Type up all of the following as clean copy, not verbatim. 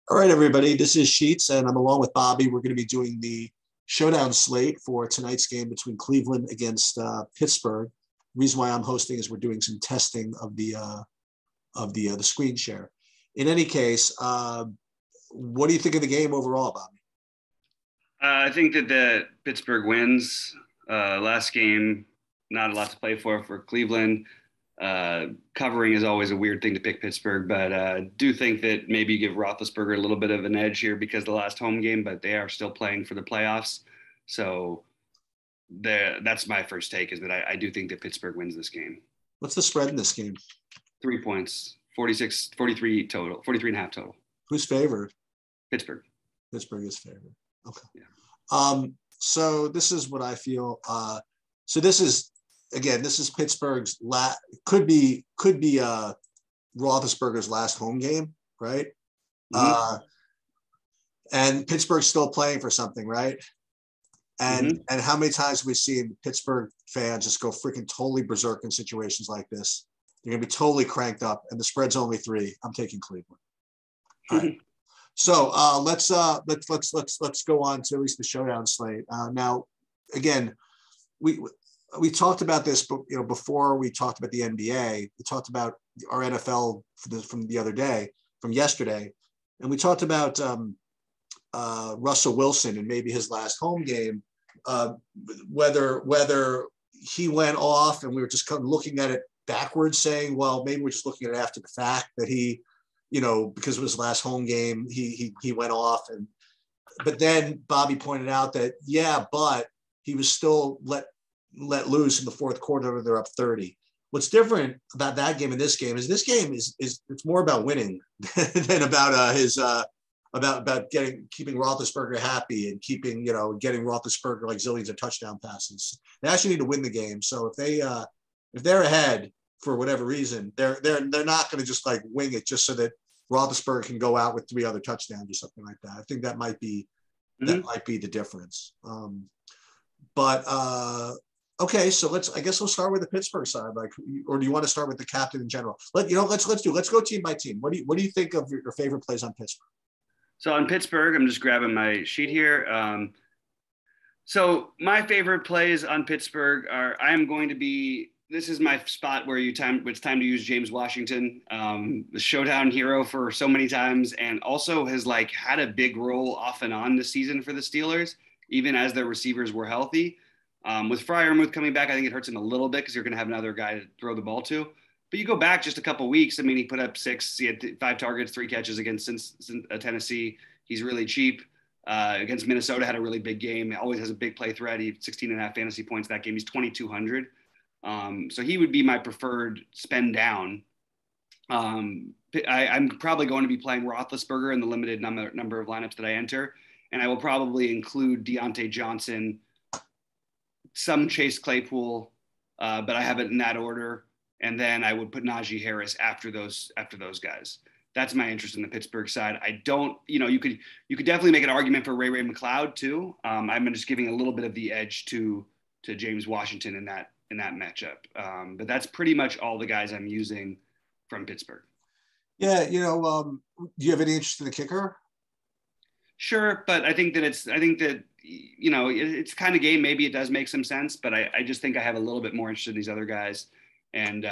All right, everybody. This is Sheets, and I'm along with Bobby. We're going to be doing the Showdown slate for tonight's game between Cleveland against Pittsburgh. The reason why I'm hosting is we're doing some testing of the screen share. In any case, what do you think of the game overall, Bobby? I think that the Pittsburgh wins. Last game, not a lot to play for Cleveland. Covering is always a weird thing to pick Pittsburgh, but do think that maybe give Roethlisberger a little bit of an edge here because the last home game, but they are still playing for the playoffs. So that's my first take is that I do think that Pittsburgh wins this game. What's the spread in this game? 3 points, 46, 43 total, 43 and a half total. Who's favored? Pittsburgh. Pittsburgh is favored. Okay. Yeah. So this is what I feel. So this is Pittsburgh's could be Roethlisberger's last home game, right? Mm-hmm. And Pittsburgh's still playing for something, right? And how many times have we seen Pittsburgh fans just go freaking totally berserk in situations like this? They're gonna be totally cranked up, and the spread's only 3. I'm taking Cleveland. All right. So let's go on to at least the Showdown slate. Now, again, we talked about this, but before we talked about the NBA, we talked about our NFL from the other day, from yesterday, and we talked about Russell Wilson and maybe his last home game, whether he went off, and we were just kind of looking at it backwards, saying, well, maybe we're just looking at it after the fact that he, because it was his last home game, he went off, but then Bobby pointed out that but he was still let loose in the fourth quarter. They're up 30. What's different about that game and this game is it's more about winning than about about keeping Roethlisberger happy and getting Roethlisberger like zillions of touchdown passes. They actually need to win the game. So if they're ahead for whatever reason, they're not going to just like wing it just so that Roethlisberger can go out with 3 other touchdowns or something like that. I think that might be the difference. Okay, so I guess we'll start with the Pittsburgh side, or do you want to start with the captain in general? Let's go team by team. What do you think of your favorite plays on Pittsburgh? So on Pittsburgh, I'm just grabbing my sheet here. So my favorite plays on Pittsburgh are this is my spot where it's time to use James Washington, the showdown hero for so many times, and also has had a big role off and on this season for the Steelers, even as their receivers were healthy. With Freiermuth coming back, I think it hurts him a little bit because you're going to have another guy to throw the ball to. But you go back just a couple weeks. I mean, he put up 6. He had 5 targets, 3 catches against Tennessee. He's really cheap. Against Minnesota, had a really big game. He always has a big play threat. He had 16 and a half fantasy points that game. He's 2,200. So he would be my preferred spend down. I'm probably going to be playing Roethlisberger in the limited number of lineups that I enter. And I will probably include Deontay Johnson, some Chase Claypool, but I have it in that order. And then I would put Najee Harris after those guys. That's my interest in the Pittsburgh side. I don't, you could definitely make an argument for Ray McLeod too. I'm just giving a little bit of the edge to James Washington in that matchup. But that's pretty much all the guys I'm using from Pittsburgh. Yeah, do you have any interest in the kicker? Sure, but I think that it's kind of game. Maybe it does make some sense, but I just think I have a little bit more interest in these other guys. And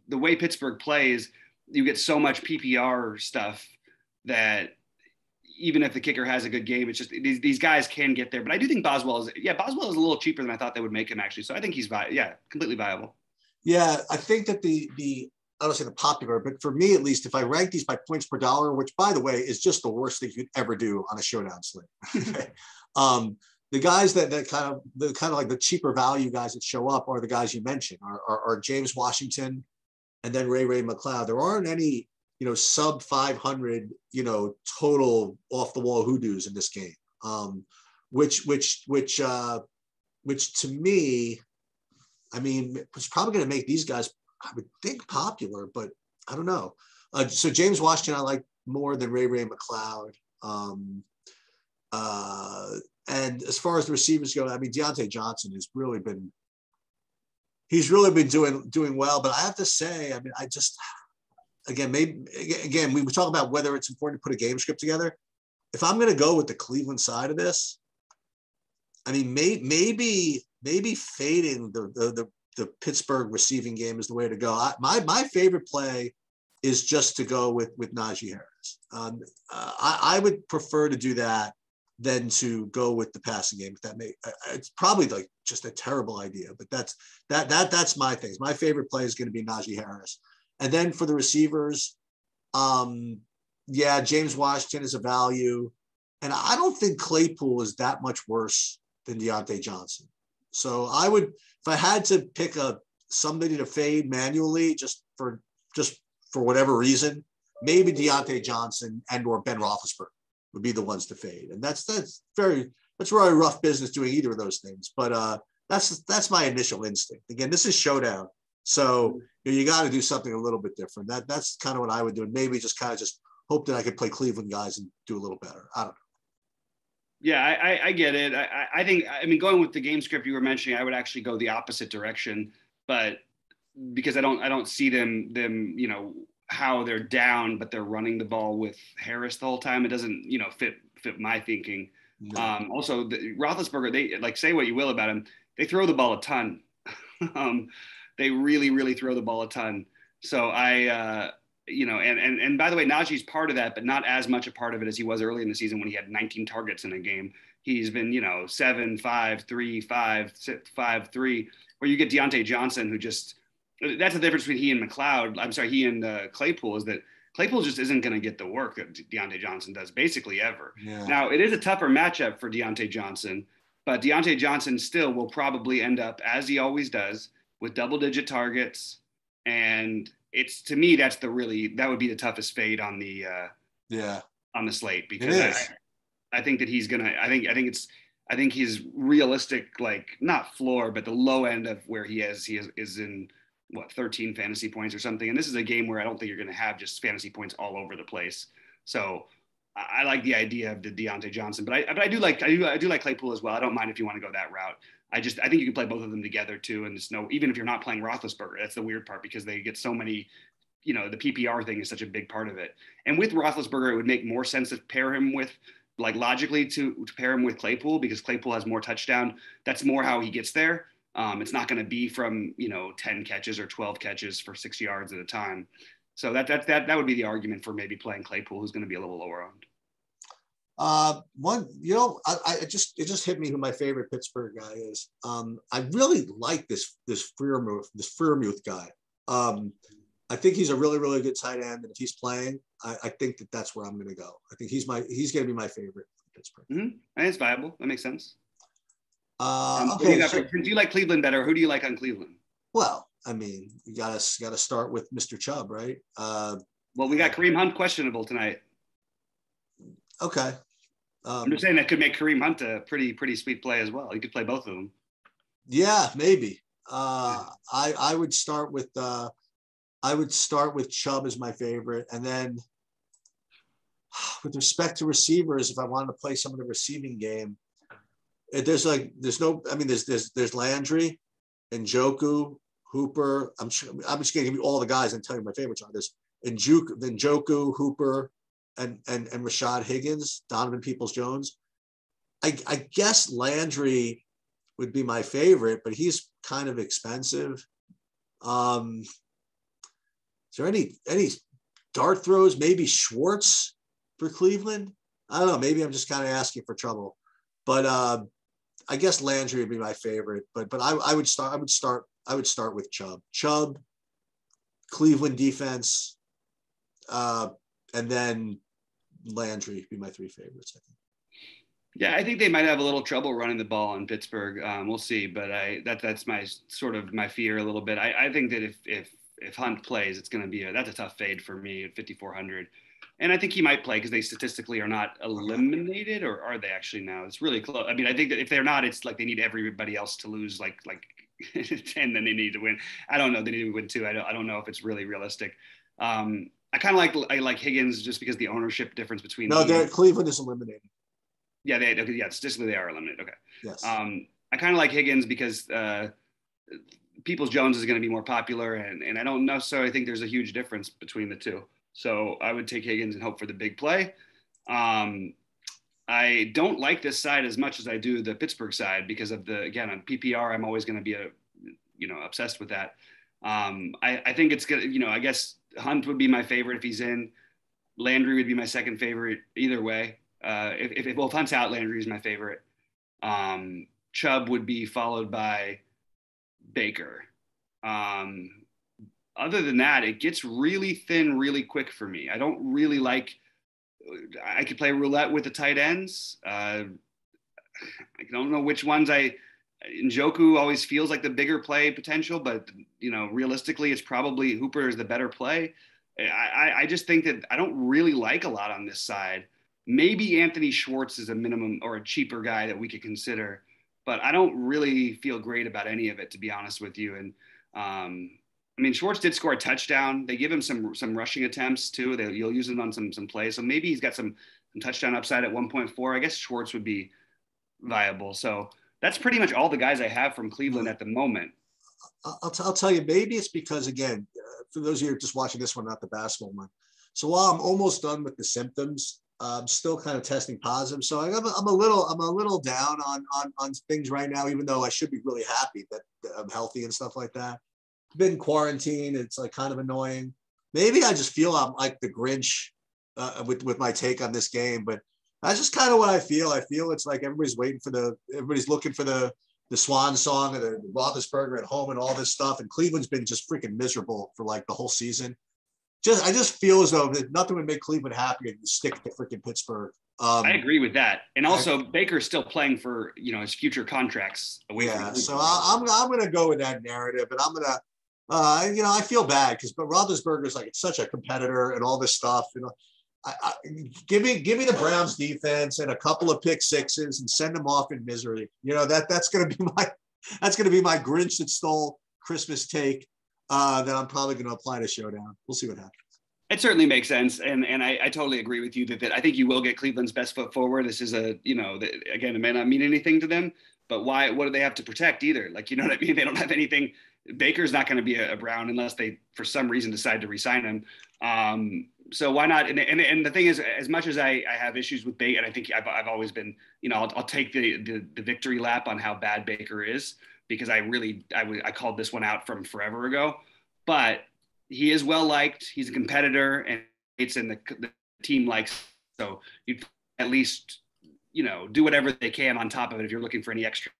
the way Pittsburgh plays, you get so much PPR stuff that even if the kicker has a good game, it's just these guys can get there. But I do think Boswell is a little cheaper than I thought they would make him actually. So I think he's completely viable. Yeah, I think that I don't say the popular, but for me at least, if I rank these by points per dollar, which by the way is just the worst thing you could ever do on a showdown slate. The guys that kind of like the cheaper value guys that show up are the guys you mentioned, are James Washington and then Ray McLeod. There aren't any sub 500 total off the wall hoodoos in this game, which to me, I mean, it's probably going to make these guys, I would think, popular, but I don't know. So James Washington I like more than Ray McLeod. And as far as the receivers go, I mean, Deontay Johnson has really been doing well. But I have to say, I mean, again, we were talking about whether it's important to put a game script together. If I'm going to go with the Cleveland side of this, I mean, maybe fading the Pittsburgh receiving game is the way to go. My favorite play is just to go with Najee Harris. I would prefer to do that than to go with the passing game. It's probably like just a terrible idea, but that's my thing. My favorite play is going to be Najee Harris. And then for the receivers, James Washington is a value. And I don't think Claypool is that much worse than Deontay Johnson. So if I had to pick somebody to fade manually, just for whatever reason, maybe Deontay Johnson or Ben Roethlisberger would be the ones to fade. And that's really rough business doing either of those things. But that's my initial instinct. Again, this is Showdown. So you got to do something a little bit different. That's kind of what I would do. And maybe just hope that I could play Cleveland guys and do a little better. I don't know. Yeah, I get it. I think, going with the game script you were mentioning, I would actually go the opposite direction, but because I don't see them, how they're down, but they're running the ball with Harris the whole time. It doesn't, fit my thinking. No. Also, Roethlisberger, they say what you will about him, they throw the ball a ton. They really, really throw the ball a ton. So and by the way, Najee's part of that, but not as much a part of it as he was early in the season when he had 19 targets in a game. He's been, 7, 5, 3, 5, 6, 5, 3, where you get Deontay Johnson, who that's the difference between he and Claypool, is that Claypool just isn't going to get the work that Deontay Johnson does basically ever. Yeah. Now, it is a tougher matchup for Deontay Johnson, but Deontay Johnson still will probably end up, as he always does, with double-digit targets. And to me, that would be the toughest fade on the slate, because I think that he's gonna. I think he's realistic, like not floor, but the low end of where he is in 13 fantasy points or something. And this is a game where I don't think you're going to have just fantasy points all over the place. So I like the idea of the Deontay Johnson, but I do like Claypool as well. I don't mind if you want to go that route. I think you can play both of them together too. And even if you're not playing Roethlisberger, that's the weird part, because they get so many, the PPR thing is such a big part of it. And with Roethlisberger, it would make more sense to pair him with, logically to pair him with Claypool, because Claypool has more touchdown. That's more how he gets there. It's not going to be from, 10 catches or 12 catches for 6 yards at a time. So that would be the argument for maybe playing Claypool, who's going to be a little lower owned. It just hit me who my favorite Pittsburgh guy is. I really like this Freiermuth guy. I think he's a really, really good tight end, and if he's playing, I think that's where I'm going to go. I think he's going to be my favorite for Pittsburgh. Mm-hmm. And it's viable. That makes sense. Okay. Do you like Cleveland better? Who do you like on Cleveland? Well, you gotta start with Mr. Chubb, right? Well, we got Kareem Hunt questionable tonight. Okay. I'm just saying that could make Kareem Hunt a pretty sweet play as well. You could play both of them. Yeah, maybe. I would start with Chubb as my favorite, and then with respect to receivers, if I wanted to play some of the receiving game, there's Landry, Njoku, Hooper. I'm just going to give you all the guys and tell you my favorites are this. Njoku, Hooper, and Rashad Higgins, Donovan Peoples-Jones. I guess Landry would be my favorite, but he's kind of expensive. Is there any dart throws? Maybe Schwartz for Cleveland? I don't know. Maybe I'm just kind of asking for trouble. But I guess Landry would be my favorite. But I would start with Chubb. Chubb, Cleveland defense, and then Landry would be my three favorites, I think. Yeah, I think they might have a little trouble running the ball in Pittsburgh. We'll see, but that's my sort of my fear a little bit. I think that if Hunt plays, it's going to be that's a tough fade for me at 5,400. And I think he might play because they statistically are not eliminated, or are they actually now? It's really close. I mean, I think that if they're not, it's like they need everybody else to lose like 10, then they need to win. I don't know. They need to win 2. I don't know if it's really realistic. I kind of like Higgins just because the ownership difference between. No, Cleveland is eliminated. Yeah, statistically they are eliminated. Okay. Yes. I kind of like Higgins because Peoples-Jones is going to be more popular, and I don't necessarily think there's a huge difference between the two. So I would take Higgins and hope for the big play. I don't like this side as much as I do the Pittsburgh side because of again, on PPR, I'm always going to be obsessed with that. I think it's going to, I guess Hunt would be my favorite if he's in. Landry would be my second favorite either way. If Hunt's out, Landry is my favorite. Chubb would be followed by Baker. Other than that, it gets really thin really quick for me. I don't really like, I could play roulette with the tight ends. I don't know which ones Njoku always feels like the bigger play potential, but realistically it's probably Hooper is the better play. I just think that I don't really like a lot on this side. Maybe Anthony Schwartz is a minimum or a cheaper guy that we could consider, but I don't really feel great about any of it, to be honest with you. And Schwartz did score a touchdown. They give him some rushing attempts too. You'll use him on some plays. So maybe he's got some touchdown upside at 1.4. I guess Schwartz would be viable. So that's pretty much all the guys I have from Cleveland at the moment. I'll tell you, maybe it's because, again, for those of you just watching this one, not the basketball one. So while I'm almost done with the symptoms, I'm still kind of testing positive. So I'm a little down on things right now, even though I should be really happy that I'm healthy and stuff like that. Been quarantined. It's like kind of annoying. Maybe I just feel I'm like the Grinch with my take on this game, but that's just kind of what I feel. I feel it's like everybody's looking for the swan song and the Roethlisberger at home and all this stuff. And Cleveland's been just freaking miserable for like the whole season. I just feel as though nothing would make Cleveland happier than stick to freaking Pittsburgh. I agree with that. And also Baker's still playing for, his future contracts away from so I'm going to go with that narrative, and I'm going to, I feel bad but Roethlisberger is like such a competitor and all this stuff. Give me the Browns defense and a couple of pick sixes and send them off in misery. That's going to be my Grinch that stole Christmas take that I'm probably going to apply to Showdown. We'll see what happens. It certainly makes sense, and I totally agree with you that I think you will get Cleveland's best foot forward. This is again, it may not mean anything to them, but why? What do they have to protect either? Like, you know what I mean? They don't have anything. Baker's not going to be a Brown unless they, for some reason, decide to re-sign him. So why not? And the thing is, as much as I have issues with Baker, and I think I've always been, I'll take the victory lap on how bad Baker is, because I called this one out from forever ago. But he is well liked. He's a competitor, and it's in the team likes. So you at least do whatever they can on top of it if you're looking for any extra.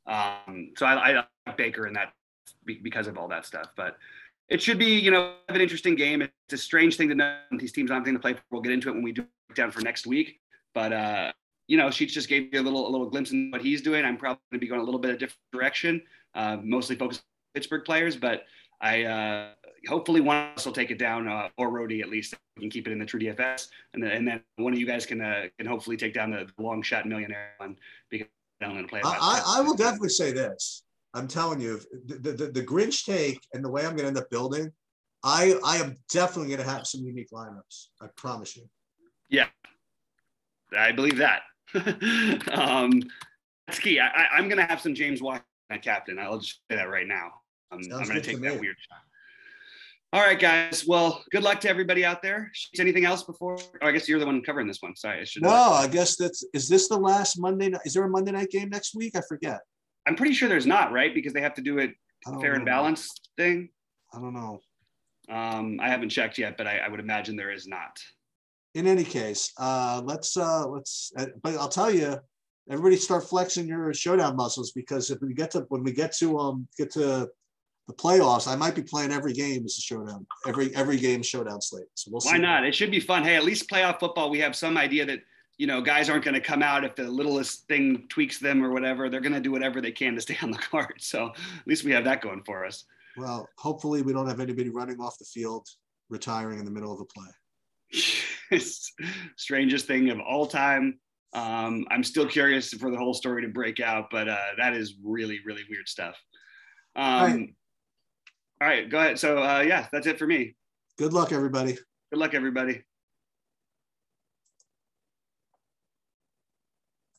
So I like Baker in that because of all that stuff, but. It should be, an interesting game. It's a strange thing to know. These teams don't have anything to play for. We'll get into it when we do it down for next week. But, Sheets just gave you a little glimpse in what he's doing. I'm probably going to be going a little bit of different direction, mostly focused on Pittsburgh players. But I hopefully one of us will take it down, or Rhodey at least. We can keep it in the true DFS. And then one of you guys can hopefully take down the long shot millionaire one, because I don't want to play about I will definitely say this. I'm telling you, the Grinch take and the way I'm going to end up building, I am definitely going to have some unique lineups. I promise you. Yeah, I believe that. That's key. I'm going to have some James Washington at captain. I'll just say that right now. I'm going to take that weird shot. All right, guys. Well, good luck to everybody out there. Anything else before? Oh, I guess you're the one covering this one. Sorry, I should. No, I guess is this the last Monday night? Is there a Monday night game next week? I forget. I'm pretty sure there's not, right? Because they have to do it fair and balanced thing. I don't know. I haven't checked yet, but I would imagine there is not. In any case, let's. But I'll tell you, everybody start flexing your Showdown muscles, because if we get to the playoffs, I might be playing every game as a Showdown. Every game Showdown slate. So we'll see. Why not? It should be fun. Hey, at least playoff football, we have some idea that. Guys aren't going to come out if the littlest thing tweaks them or whatever. They're going to do whatever they can to stay on the card. So at least we have that going for us. Well, hopefully we don't have anybody running off the field, retiring in the middle of a play. Strangest thing of all time. I'm still curious for the whole story to break out, but that is really, really weird stuff. All right, go ahead. So, that's it for me. Good luck, everybody. Good luck, everybody.